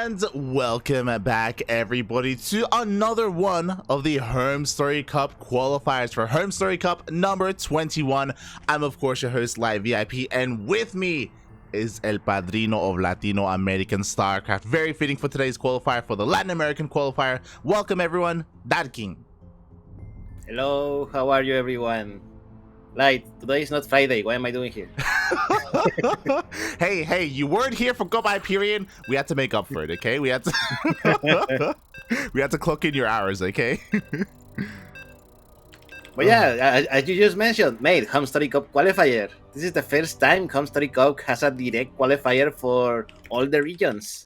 And welcome back, everybody, to another one of the HomeStory Cup qualifiers for HomeStory Cup number 21. I'm, of course, your host, Light VIP, and with me is El Padrino of Latino American StarCraft. Very fitting for today's qualifier, for the Latin American qualifier. Welcome, everyone, Ducklings. Hello, how are you, everyone? Light, today is not Friday. What am I doing here? hey, you weren't here for goodbye period. We had to make up for it, okay? We had to we had to clock in your hours, okay? But yeah, as you just mentioned, mate, HomeStory Cup qualifier. This is the first time HomeStory Cup has a direct qualifier for all the regions.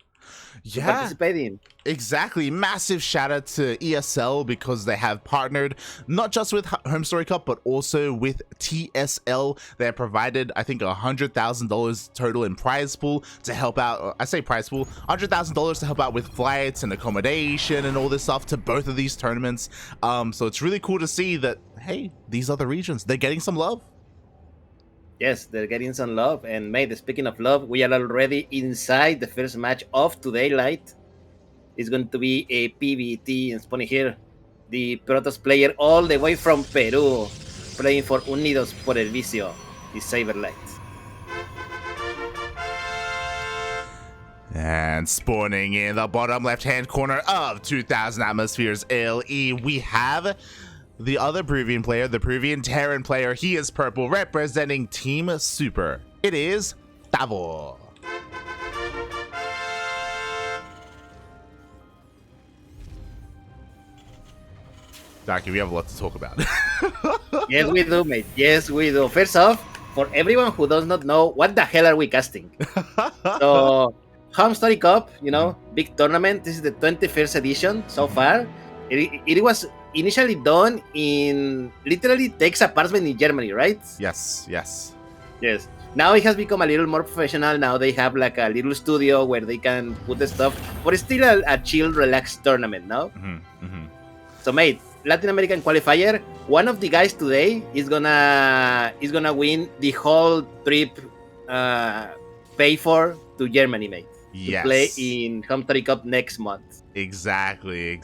Yeah, participating. Exactly. Massive shout out to ESL because they have partnered not just with HomeStory Cup but also with TSL. They have provided, I think, $100,000 total in prize pool to help out. I say prize pool, $100,000 to help out with flights and accommodation and all this stuff to both of these tournaments. So it's really cool to see that, hey, these other regions, they're getting some love. Yes, they're getting some love. And mate, speaking of love, we are already inside the first match of today, Light. It's going to be a PVT, and Spawny here, the Protoss player all the way from Peru, playing for Unidos por el Vicio, is SabeRLighT. And spawning in the bottom left-hand corner of 2000 Atmospheres LE, we have the other Peruvian player, the Peruvian Terran player. He is purple, representing Team Super. It is Tavo. Docky, we have a lot to talk about. Yes, we do, mate. Yes, we do. First off, for everyone who does not know, what the hell are we casting? So, HomeStory Cup, you know, big tournament. This is the 21st edition so far. It was initially done in literally Tex apartment in Germany, right? Yes. Now it has become a little more professional. Now they have like a little studio where they can put the stuff, but it's still a chill, relaxed tournament, no? So, mate, Latin American qualifier. One of the guys today is gonna win the whole trip, pay for to Germany, mate. Yes. To play in HomeStory Cup next month. Exactly.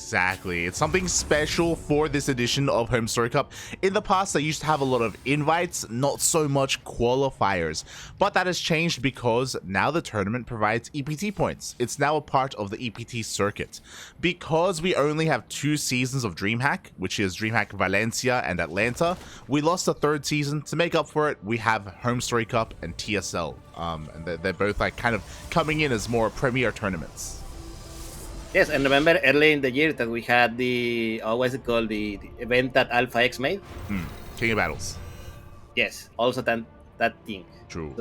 It's something special for this edition of HomeStory Cup. In the past, they used to have a lot of invites, not so much qualifiers. But that has changed because now the tournament provides EPT points. It's now a part of the EPT circuit. Because we only have 2 seasons of DreamHack, which is DreamHack Valencia and Atlanta, we lost a 3rd season. To make up for it, we have HomeStory Cup and TSL. And they're both like kind of coming in as more premier tournaments. Yes, and remember early in the year that we had the, what's it called, the event that Alpha X made? King of Battles. Yes, also that thing. True.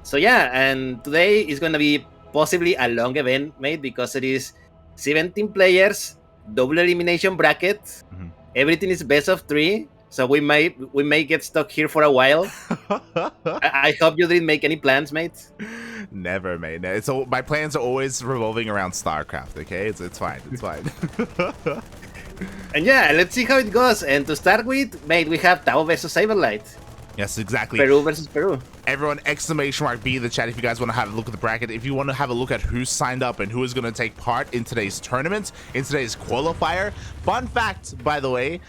So yeah, and today is going to be possibly a long event, mate, because it is 17 players, double elimination bracket. Everything is best of 3. So we may get stuck here for a while. I hope you didn't make any plans, mate. Never, mate. My plans are always revolving around StarCraft. Okay, it's fine. And yeah, let's see how it goes. And to start with, mate, we have Tavo versus SabeRLighT. Yes, exactly. Peru versus Peru. Everyone, !B in the chat if you guys want to have a look at the bracket. If you want to have a look at who signed up and who is going to take part in today's tournament, in today's qualifier. Fun fact, by the way,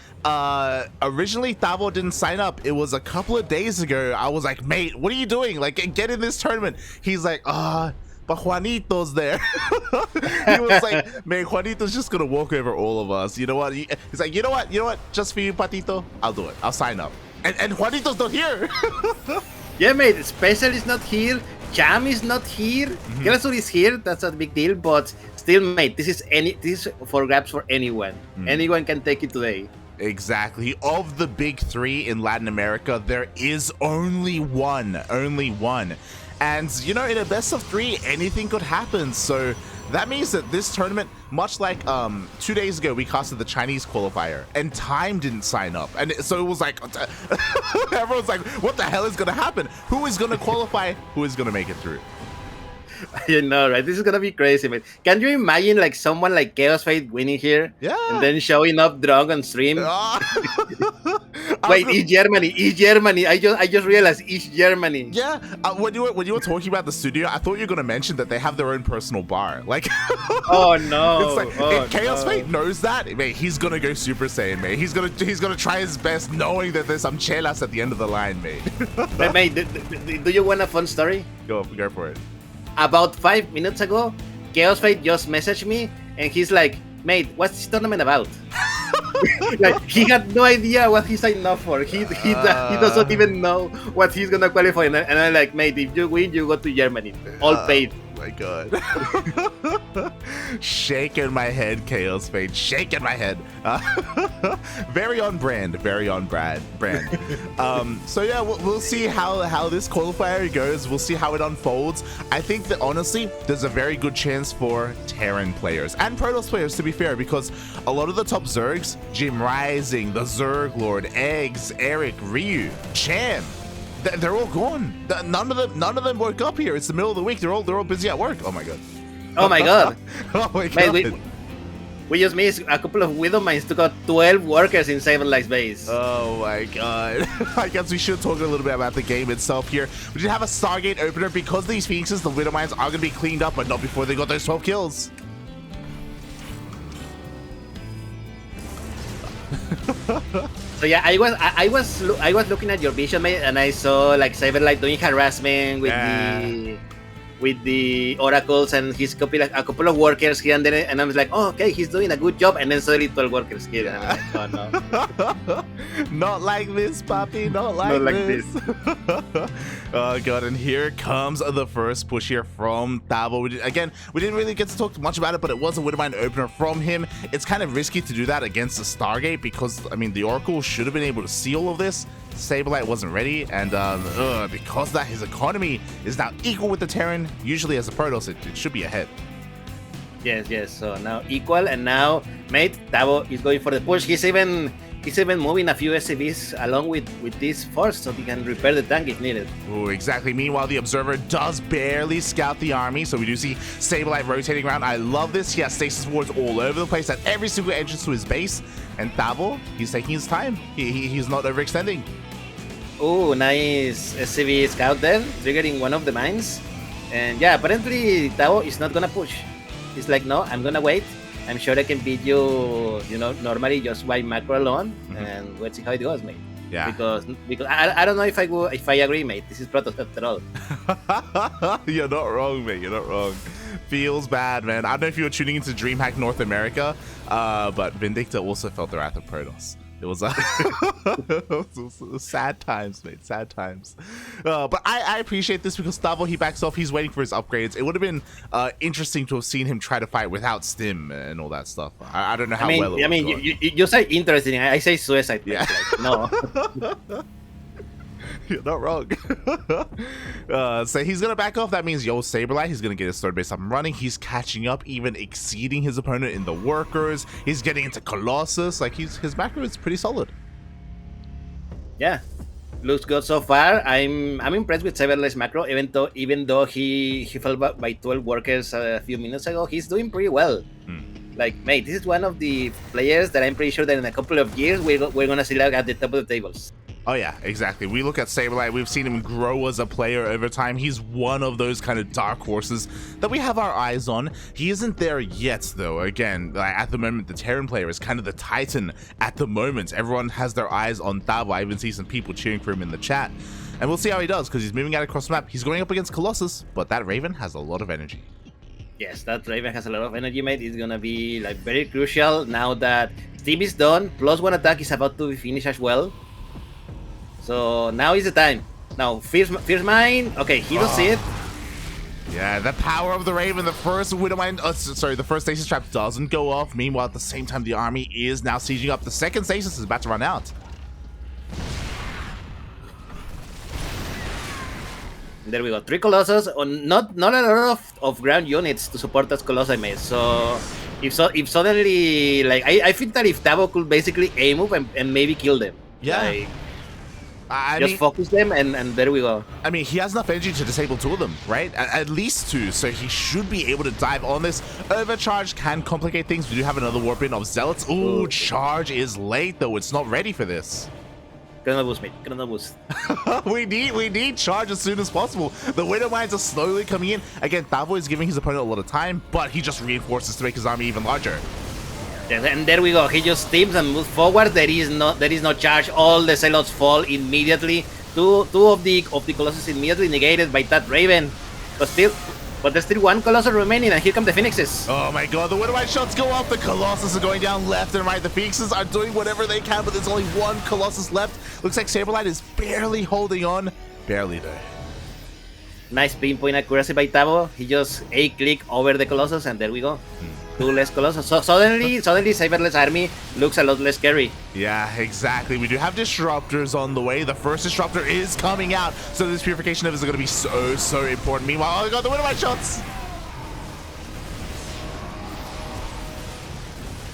originally Tavo didn't sign up. It was a couple of days ago. I was like, mate, what are you doing? Like, get in this tournament. He's like, but Juanito's there. He was like, man, Juanito's just gonna walk over all of us. You know what? He's like, you know what? Just for you, Patito, I'll do it. I'll sign up. And Juanito's not here. Yeah, mate. Special is not here. Jam is not here. Kellasur is here. That's a big deal. But still, mate, this is for grabs for anyone. Anyone can take it today. Exactly. Of the big 3 in Latin America, there is only one. And, you know, in a best of 3, anything could happen. So that means that this tournament, much like 2 days ago, we casted the Chinese qualifier and Time didn't sign up. And so it was like, everyone's like, what the hell is going to happen? Who is going to qualify? Who is going to make it through? You know, right? This is gonna be crazy, man. Can you imagine like someone like Chaos Fate winning here? Yeah. And then showing up drunk on stream? I Wait, East Germany, East Germany. I just realized East Germany. Yeah, when you were talking about the studio, I thought you were gonna mention that they have their own personal bar. Like, oh no! It's like if Chaos Fate knows that, mate, he's gonna go Super Saiyan, mate. He's gonna try his best, knowing that there's some chelas at the end of the line, mate. But mate, do you want a fun story? Go for it. About 5 minutes ago, Chaos Fate just messaged me, and he's like, "Mate, what's this tournament about?" Like, he had no idea what he signed up for. He doesn't even know what he's gonna qualify. And I'm like, "Mate, if you win, you go to Germany, all paid." My God. Shaking my head, Chaos Fate. Shaking my head. Very on brand. Very on brand. So yeah, we'll see how this qualifier goes. We'll see how it unfolds. I think that honestly, there's a very good chance for Terran players and Protoss players, to be fair, because a lot of the top Zergs, Jim Rising, the Zerg Lord, Eggs, Eric, Ryu, Chan, they're all gone. None of them woke up here. It's the middle of the week. They're all busy at work. Oh my God. Oh my God. Oh my God. Mate, we just missed a couple of Widow Mines took out 12 workers in SabeRLighT's base. Oh my God. I guess we should talk a little bit about the game itself here. We did have a Stargate opener. Because of these Phoenixes, the Widow Mines are going to be cleaned up, but not before they got those 12 kills. So yeah, I was looking at your vision, mate, and I saw like SabeRLighT doing harassment with the oracles, and he's copied like a couple of workers here and there, and I was like, oh, okay, he's doing a good job, and then suddenly 12 workers here, and I'm like, oh no. Not like this, Papi, not like this. Oh God, and here comes the first push here from Tavo. We didn't really get to talk much about it, but it was a Widowmine opener from him. It's kind of risky to do that against the Stargate because, I mean, the Oracle should have been able to see all of this. SabeRLighT wasn't ready, and because of that, his economy is now equal with the Terran. Usually as a Protoss, it should be ahead. Yes, so now equal, and now, mate, Tavo is going for the push. He's even moving a few SCVs along with this force so he can repair the tank if needed. Oh, exactly. Meanwhile, the Observer does barely scout the army, so we do see SabeRLighT rotating around. I love this. He has stasis wards all over the place at every single entrance to his base, and Tavo, he's taking his time. He's not overextending. Oh, nice SCV scout there, triggering one of the mines. And yeah, apparently Tavo is not gonna push. He's like, no, I'm gonna wait. I'm sure I can beat you, normally just by macro alone, and let's see how it goes, mate. Yeah. Because I don't know if I agree, mate. This is Protoss after all. You're not wrong, mate. You're not wrong. Feels bad, man. I don't know if you were tuning into DreamHack North America, but Vindicta also felt the wrath of Protoss. It was sad times, mate. Sad times. But I appreciate this because Tavo, he backs off. He's waiting for his upgrades. It would have been interesting to have seen him try to fight without stim and all that stuff. I don't know how well it was. You say interesting. I say suicide. Yeah. Like, no. You're not wrong. So he's gonna back off. That means SabeRLighT, he's gonna get his third base up and running. He's catching up, even exceeding his opponent in the workers. He's getting into Colossus. Like his macro is pretty solid. Yeah, looks good so far. I'm impressed with SabeRLighT's macro, even though he fell by 12 workers a few minutes ago. He's doing pretty well. Like, mate, this is one of the players that I'm pretty sure that in a couple of years we're gonna see like at the top of the tables. Oh yeah, exactly. We look at SabeRLighT, we've seen him grow as a player over time. He's one of those kind of dark horses that we have our eyes on. He isn't there yet, though. Again, at the moment, the Terran player is kind of the Titan at the moment. Everyone has their eyes on Tavo. I even see some people cheering for him in the chat. And we'll see how he does, because he's moving out across the map. He's going up against Colossus, but that Raven has a lot of energy. Yes, that Raven has a lot of energy, mate. It's gonna be like very crucial now that Steam is done. +1 attack is about to be finished as well. So now is the time. Now, Fierce Mine. Okay, he does see it. Yeah, the power of the Raven. The first Widowmine, the first stasis trap doesn't go off. Meanwhile, at the same time, the army is now sieging up. The second stasis is about to run out. There we go. 3 Colossus. Not a lot of ground units to support that Colossi, mate. So if suddenly, like, I think that if Tavo could basically aim up and maybe kill them. Yeah. Like, I just mean, focus them, and there we go. I mean, he has enough energy to disable 2 of them, right? At least 2, so he should be able to dive on this. Overcharge can complicate things. We do have another warp in of Zealots. Ooh, charge is late, though. It's not ready for this. Chrono boost, mate. Chrono boost. we need charge as soon as possible. The Widow Mines are slowly coming in. Again, Tavo is giving his opponent a lot of time, but he just reinforces to make his army even larger. Yes, and there we go. He just steams and moves forward. There is no charge. All the Zealots fall immediately. Two of the Colossus immediately negated by that Raven. But there's still one Colossus remaining, and here come the Phoenixes. Oh my god, the Widow Mine shots go off. The Colossus are going down left and right. The Phoenixes are doing whatever they can, but there's only one Colossus left. Looks like SabeRLighT is barely holding on. Barely though. Nice pinpoint accuracy by Tavo. He just A-click over the Colossus, and there we go. Two less Colossus. So suddenly SabeRLight's army looks a lot less scary. Yeah, exactly. We do have disruptors on the way. The first disruptor is coming out, so this purification of is going to be so important. Meanwhile, oh god, the Widow Mine shots.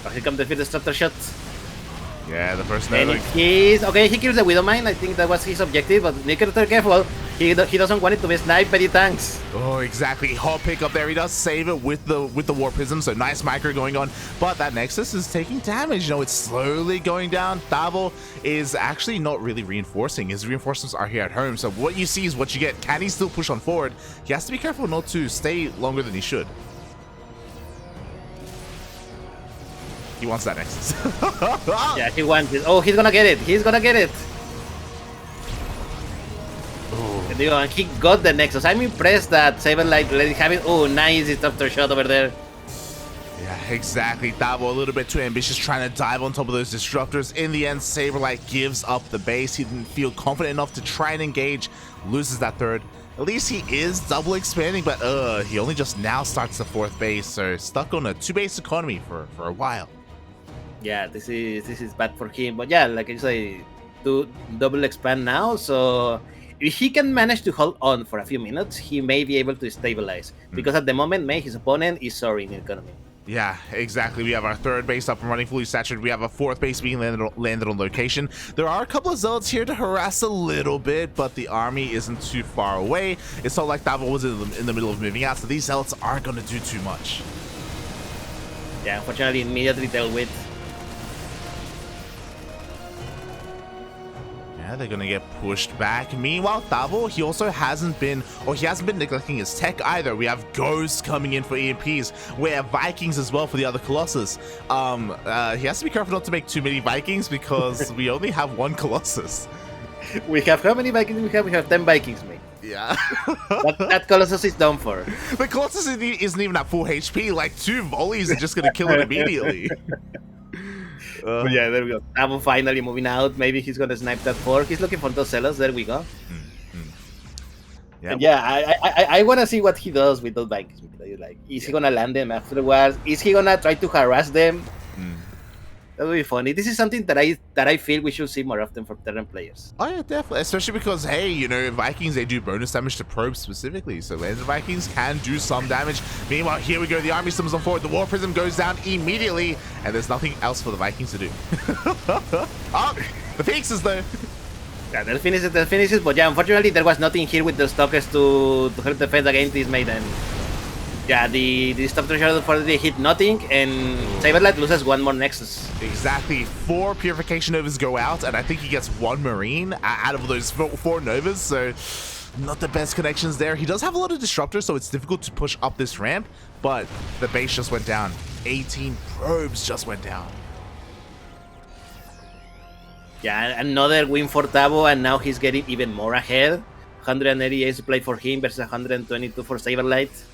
Oh, here come the first disruptor shots. Yeah, the first And Nova. he kills the Widow Mine. I think that was his objective, but need to be careful. He doesn't want it to be sniped by the tanks. Oh, exactly. Hot pick up there. He does save it with the War Prism, so nice micro going on. But that Nexus is taking damage. You know, it's slowly going down. Tavo is actually not really reinforcing. His reinforcements are here at home, so what you see is what you get. Can he still push on forward? He has to be careful not to stay longer than he should. He wants that Nexus. Yeah, he wants it. Oh, he's gonna get it. He's gonna get it. And he got the Nexus. I'm impressed that SabeRLighT let it have it. Oh, nice disruptor shot over there. Yeah, exactly. Tavo a little bit too ambitious, trying to dive on top of those disruptors. In the end, SabeRLighT gives up the base. He didn't feel confident enough to try and engage. Loses that third. At least he is double expanding, but he only just now starts the fourth base, so stuck on a 2-base economy for a while. Yeah, this is bad for him. But yeah, like I say, do double expand now. So if he can manage to hold on for a few minutes, he may be able to stabilize. Because at the moment, his opponent is soaring in economy. Yeah, exactly. We have our third base up and running, fully saturated. We have a fourth base being landed on location. There are a couple of Zealots here to harass a little bit, but the army isn't too far away. It's not like Tavo was in the middle of moving out, so these Zealots aren't going to do too much. Yeah, unfortunately, immediately dealt with. Yeah, they're gonna get pushed back. Meanwhile, Tavo, he hasn't been neglecting his tech either. We have Ghosts coming in for EMPs. We have Vikings as well for the other Colossus. He has to be careful not to make too many Vikings because we only have one Colossus. We have how many Vikings we have? We have 10 Vikings, mate. Yeah. that Colossus is done for. The Colossus isn't even at full HP. Like 2 volleys are just gonna kill it immediately. Yeah, there we go. Tavo finally moving out. Maybe he's gonna snipe that 4. He's looking for those Zealots. There we go. Yeah, I want to see what he does with those Vikings. Like, is he gonna land them afterwards? Is he gonna try to harass them? That would be funny. This is something that I feel we should see more often from Terran players. Oh yeah, definitely. Especially because, hey, you know, Vikings, they do bonus damage to probes specifically. So Laser Vikings can do some damage. Meanwhile, here we go. The army summons on forward. The War Prism goes down immediately. And there's nothing else for the Vikings to do. Oh, the Phoenixes though. Yeah, they'll finish it. But yeah, unfortunately, there was nothing here with the Stalkers to help defend against this maiden. Yeah, the disruptor shot already hit nothing, and SabeRLighT loses one more Nexus. Exactly. 4 Purification Novas go out, and I think he gets 1 Marine out of those 4 Novas, so not the best connections there. He does have a lot of disruptors, so it's difficult to push up this ramp, but the base just went down. 18 probes just went down. Yeah, another win for Tavo, and now he's getting even more ahead. 188 supply for him versus 122 for SabeRLighT.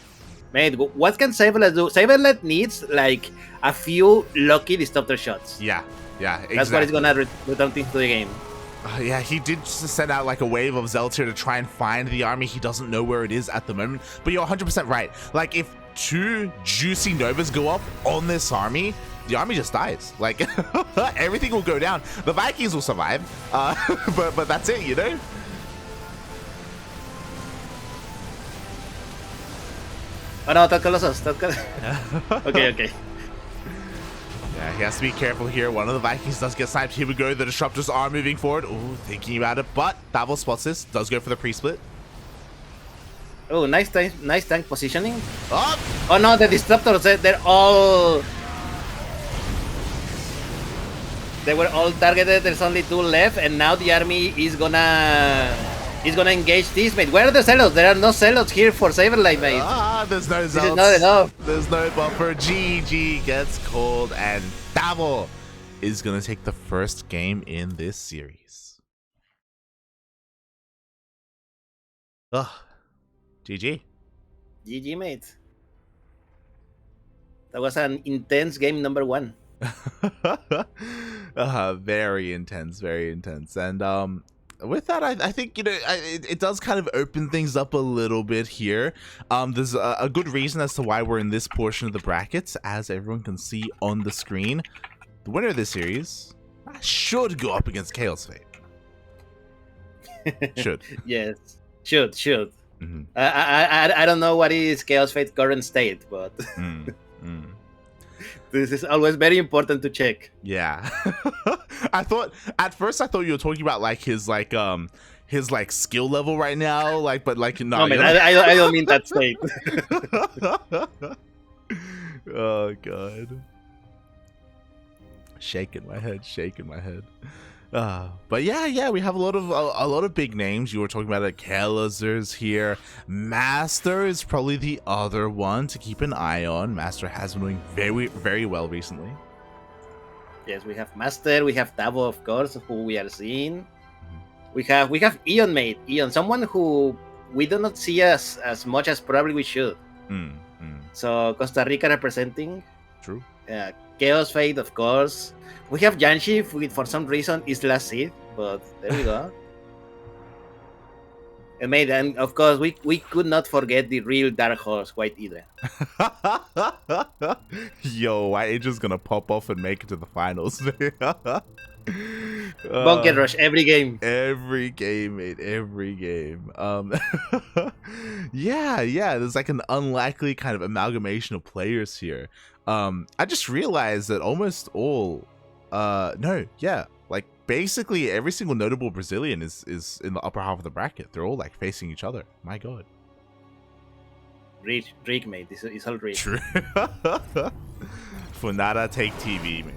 Mate, what can SabeRLighT do? SabeRLighT needs like a few lucky disruptor shots. Yeah, exactly. That's what is gonna return things to the game. Yeah, he did send out like a wave of Zealots here to try and find the army. He doesn't know where it is at the moment, but you're 100% right. Like, if 2 juicy Novas go up on this army, the army just dies. Like, everything will go down. The Vikings will survive, but that's it, you know? Oh no, that Colossus. Okay. Yeah, he has to be careful here. One of the Vikings does get sniped. Here we go. The disruptors are moving forward. Ooh, thinking about it, but Tavo spots this. Does go for the pre-split. Oh, nice tank positioning. Oh no, the disruptors, they're all They were all targeted. There's only 2 left, and now the army is gonna engage this, mate. Where are the zealots? There are no zealots here for SabeRLighT, mate. There's no zealots. This is not enough. There's no buffer. GG gets called, and Tavo is gonna take the first game in this series. GG. GG, mate. That was an intense game number 1. Very intense, very intense. And with that, I think, you know, it does kind of open things up a little bit here. There's a good reason as to why we're in this portion of the brackets, as everyone can see on the screen. The winner of this series should go up against Chaos Fate. Should. Yes. Should. Mm-hmm. I don't know what is Chaos Fate's current state, but this is always very important to check. Yeah. At first I thought you were talking about like his skill level right now, like, but like no man, I don't mean that state. Oh god. Shaking my head. But yeah, we have a lot of big names. You were talking about it. Kalazer's here. Master is probably the other one to keep an eye on. Master has been doing very, very well recently. Yes, we have Master, we have Tavo, of course, who we are seeing. We have Eon, mate. Eon, someone who we do not see as much as probably we should. So Costa Rica representing. True. Chaos Fate, of course. We have Yanshi, with for some reason is last seed, but there we go. And mate, and of course we could not forget the real Dark Horse, White Hydra. Yo, White Hydra's gonna pop off and make it to the finals. Bunker Rush every game. Every game, mate. Every game. Yeah. There's like an unlikely kind of amalgamation of players here. I just realized that almost all, like basically every single notable Brazilian is in the upper half of the bracket. They're all like facing each other. My god. Rick, mate. It's all Rick. True. Funada take TV, mate.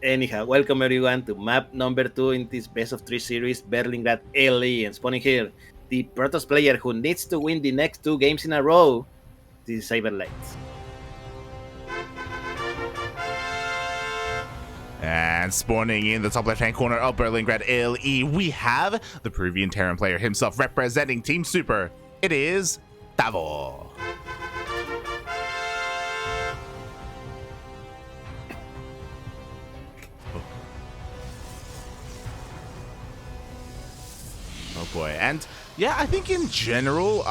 Anyhow, welcome everyone to map number 2 in this best of 3 series, Berlingrad LE, and spawning here, the Protoss player who needs to win the next 2 games in a row. This is SabeRLighT. And spawning in the top left-hand corner of Berlingrad LE, we have the Peruvian Terran player himself representing Team Super. It is Tavo. Oh boy. And yeah, I think in general,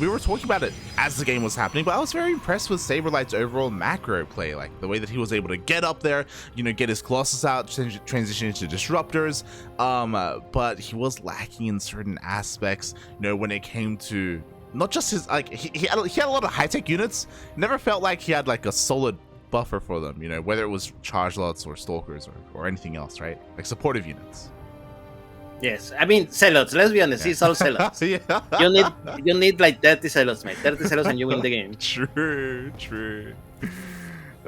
we were talking about it as the game was happening, but I was very impressed with SabeRLighT's overall macro play, like the way that he was able to get up there, you know, get his Colossus out, transition into disruptors, but he was lacking in certain aspects, you know, when it came to not just his, like, he had a lot of high-tech units. Never felt like he had like a solid buffer for them, you know, whether it was charge lots or stalkers or anything else, right? Like supportive units. Yes, I mean zealots. Let's be honest, it's all zealots. Yeah. You need like 30 zealots, mate. 30 zealots and you win the game. True.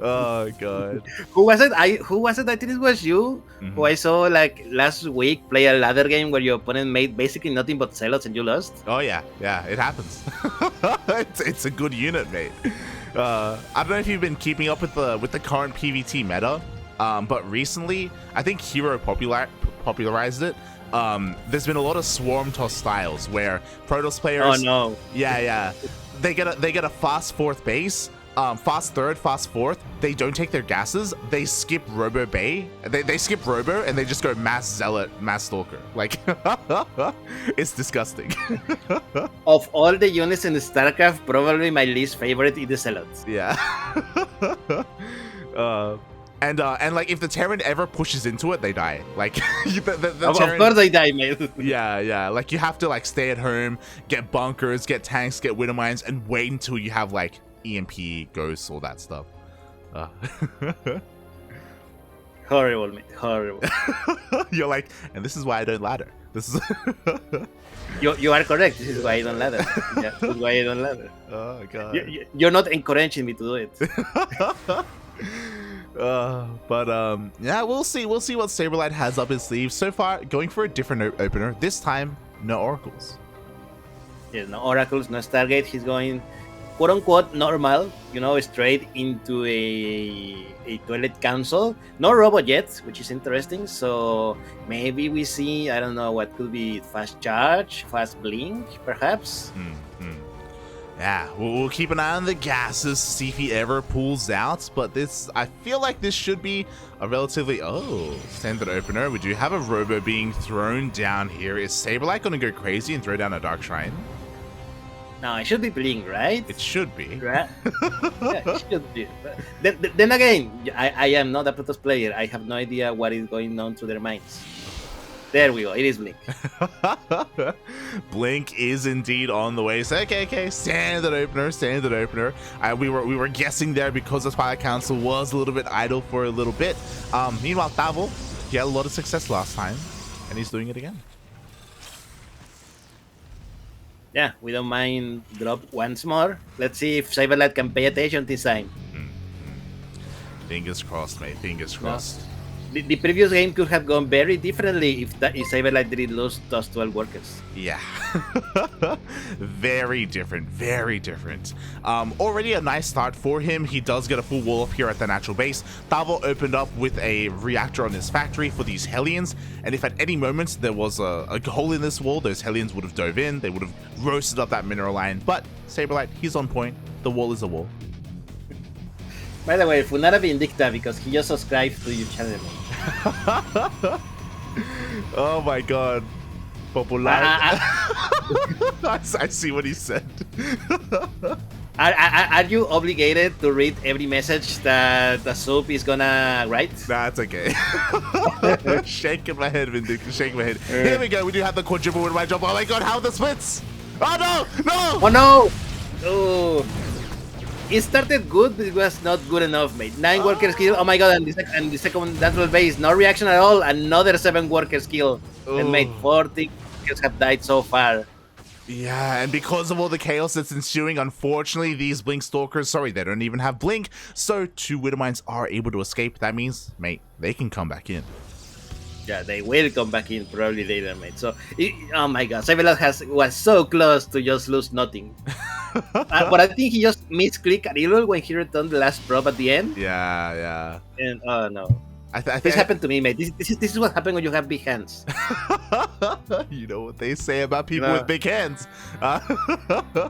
Oh god. Who was it? I think it was you who I saw like last week play a ladder game where your opponent made basically nothing but zealots and you lost. Oh yeah, it happens. it's a good unit, mate. I don't know if you've been keeping up with the current PvT meta, but recently I think Hero popularized it. There's been a lot of swarm toss styles where Protoss players. Oh no. Yeah. They get a fast fourth base, fast third, fast fourth. They don't take their gases. They skip Robo Bay. They skip Robo and they just go mass zealot, mass stalker. Like it's disgusting. Of all the units in the StarCraft, probably my least favorite is the zealots. Yeah. And like if the Terran ever pushes into it, they die. Like the of Terran, course they die, mate. Yeah. Like you have to like stay at home, get bunkers, get tanks, get widow mines, and wait until you have like EMP, ghosts, all that stuff. Horrible, mate. Horrible. You're like, and this is why I don't ladder. This is. You are correct. This is why I don't ladder. Yeah, this is why I don't ladder. Oh god. You're not encouraging me to do it. Yeah, we'll see what SabeRLighT has up his sleeve. So far, going for a different opener. This time, no oracles. Yeah, no oracles, no Stargate. He's going, quote unquote, normal. Straight into a toilet console. No robot yet, which is interesting. So maybe we see, I don't know, what could be fast charge, fast blink, perhaps. Yeah, we'll keep an eye on the gases, see if he ever pulls out, but I feel like this should be a relatively, standard opener. We do have a robo being thrown down here. Is SabeRLighT going to go crazy and throw down a Dark Shrine? No, it should be blink, right? It should be. Right? Yeah, it should be. Then again, I am not a Protoss player. I have no idea what is going on through their minds. There we go. It is blink. Blink is indeed on the way. So okay. Standard opener. We were guessing there because the Twilight Council was a little bit idle for a little bit. Meanwhile, Tavo, he had a lot of success last time, and he's doing it again. Yeah, we don't mind drop once more. Let's see if SabeRLighT can pay attention this time. Fingers crossed, mate. Fingers crossed. No. The previous game could have gone very differently if SabeRLighT didn't lose those 12 workers. Yeah. Very different. Already a nice start for him. He does get a full wall up here at the natural base. Tavo opened up with a reactor on his factory for these Hellions, and if at any moment there was a hole in this wall, those Hellions would have dove in. They would have roasted up that mineral line, but SabeRLighT, he's on point. The wall is a wall. By the way, Funara Vindicta, because he just subscribed to your channel. Oh my god. Popular. I see what he said. Are you obligated to read every message that the Soup is gonna write? That's okay. Shaking my head, Vindicta. Shaking my head. Here we go. We do have the quadruple with my job. Oh my god, how are the splits? Oh no! No! Oh no! Oh. It started good, but it was not good enough, mate. 9 workers kill. Oh my god, and the second natural base, no reaction at all. Another 7 workers kill. And mate, 40 workers have died so far. Yeah, and because of all the chaos that's ensuing, unfortunately, these Blink Stalkers, sorry, they don't even have Blink. So 2 Widowmines are able to escape. That means, mate, they can come back in. Yeah, they will come back in probably later, mate. So, oh my god, SabeRLighT was so close to just lose nothing. But I think he just misclicked a little when he returned the last probe at the end. Yeah. And oh no. This happened to me, mate. This is what happens when you have big hands. You know what they say about people with big hands.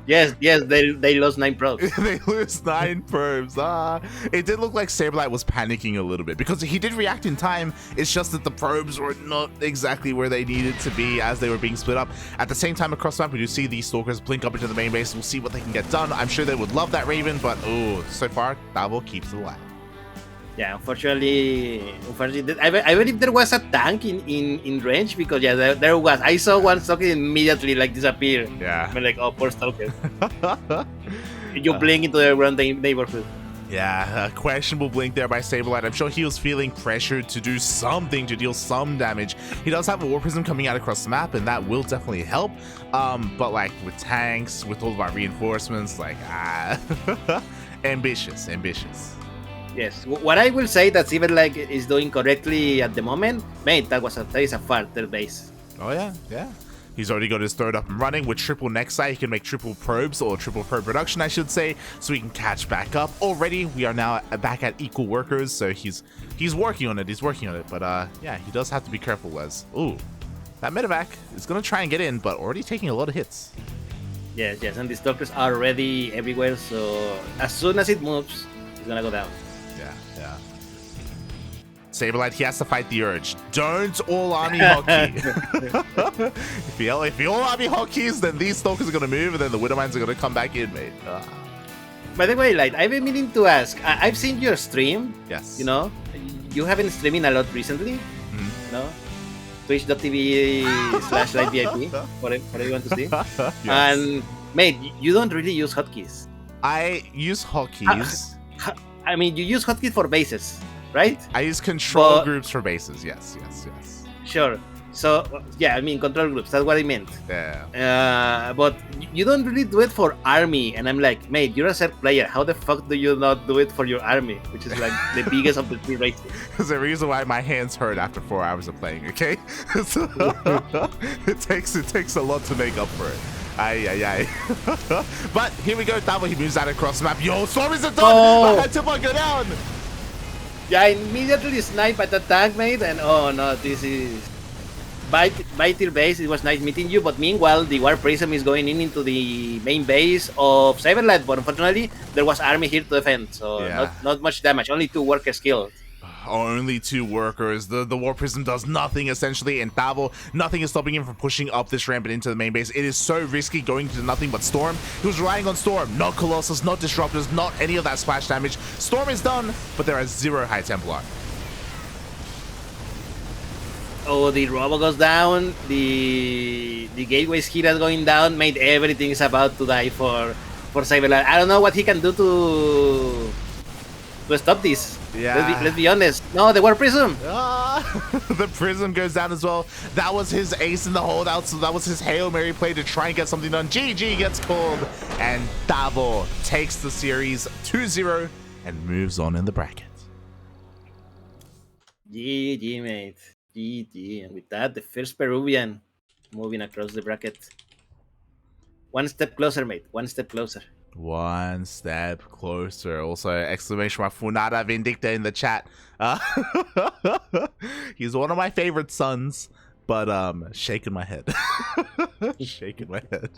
Yes, they lost 9 probes. They lose 9 probes. It did look like SabeRLighT was panicking a little bit because he did react in time. It's just that the probes were not exactly where they needed to be as they were being split up. At the same time, across the map, we do see these Stalkers blink up into the main base. We'll see what they can get done. I'm sure they would love that Raven, but so far, Tavo keeps it alive. Yeah, unfortunately, I believe there was a tank in range because there was. I saw one Stalker immediately disappear. Yeah. I'm like, oh, poor Stalker. You blink into the around the neighborhood. Yeah, a questionable blink there by SabeRLighT. I'm sure he was feeling pressured to do something to deal some damage. He does have a War Prism coming out across the map, and that will definitely help. But with tanks, with all of our reinforcements, ambitious. Yes, what I will say that SabeRLighT is doing correctly at the moment, mate, that is a far third base. Oh yeah. He's already got his third up and running with triple Nexi. He can make triple probes, or triple probe production, I should say, so he can catch back up. Already, we are now back at equal workers, so he's working on it. But yeah, he does have to be careful as that medevac is gonna try and get in, but already taking a lot of hits. Yes, and the Stalkers are already everywhere, so as soon as it moves, it's gonna go down. Yeah. SabeRLighT, he has to fight the urge. Don't all army hotkey. if you all army hotkeys, then these Stalkers are gonna move, and then the Widowmines are gonna come back in, mate. By the way, Light, I've been meaning to ask. I've seen your stream. Yes. You have been streaming a lot recently. Twitch.tv/LightVIP for everyone to see. Yes. And mate, you don't really use hotkeys. I use hotkeys. I mean, you use hotkeys for bases, right? I use control groups for bases. Yes. Sure. So yeah, I mean control groups. That's what I meant. Yeah. But you don't really do it for army, and I'm like, mate, you're a set player. How the fuck do you not do it for your army, which is like the biggest of the three races? There's a reason why my hands hurt after 4 hours of playing. Okay, so, it takes a lot to make up for it. Aye. But here we go. Tavo, he moves out across the map. Yo, Storm is done. Oh. I had to go down. Yeah, I immediately sniped at the tank, mate, and oh no, this is Bite your base. It was nice meeting you, but meanwhile, the War Prism is going into the main base of SabeRLighT, but unfortunately, there was army here to defend, so Yeah. not much damage, only 2 workers killed. Only 2 workers. The War Prism does nothing essentially, and Tavo, nothing is stopping him from pushing up this ramp and into the main base. It is so risky going to nothing but Storm. He was relying on Storm, not Colossus, not Disruptors, not any of that splash damage. Storm is done, but there are 0 High Templar. Oh, the Robo goes down, the Gateway's Hira is going down, made everything is about to die for SabeRLighT. I don't know what he can do to stop this. Yeah. Let's be honest. No, the War Prism. The Prism goes down as well. That was his ace in the holdout, so that was his Hail Mary play to try and get something done. GG gets called, and Tavo takes the series 2-0 and moves on in the bracket. GG, mate. GG. And with that, the first Peruvian moving across the bracket. One step closer, mate. One step closer. One step closer. Also, exclamation mark Funada Vindicta in the chat. He's one of my favorite sons, but shaking my head. Shaking my head.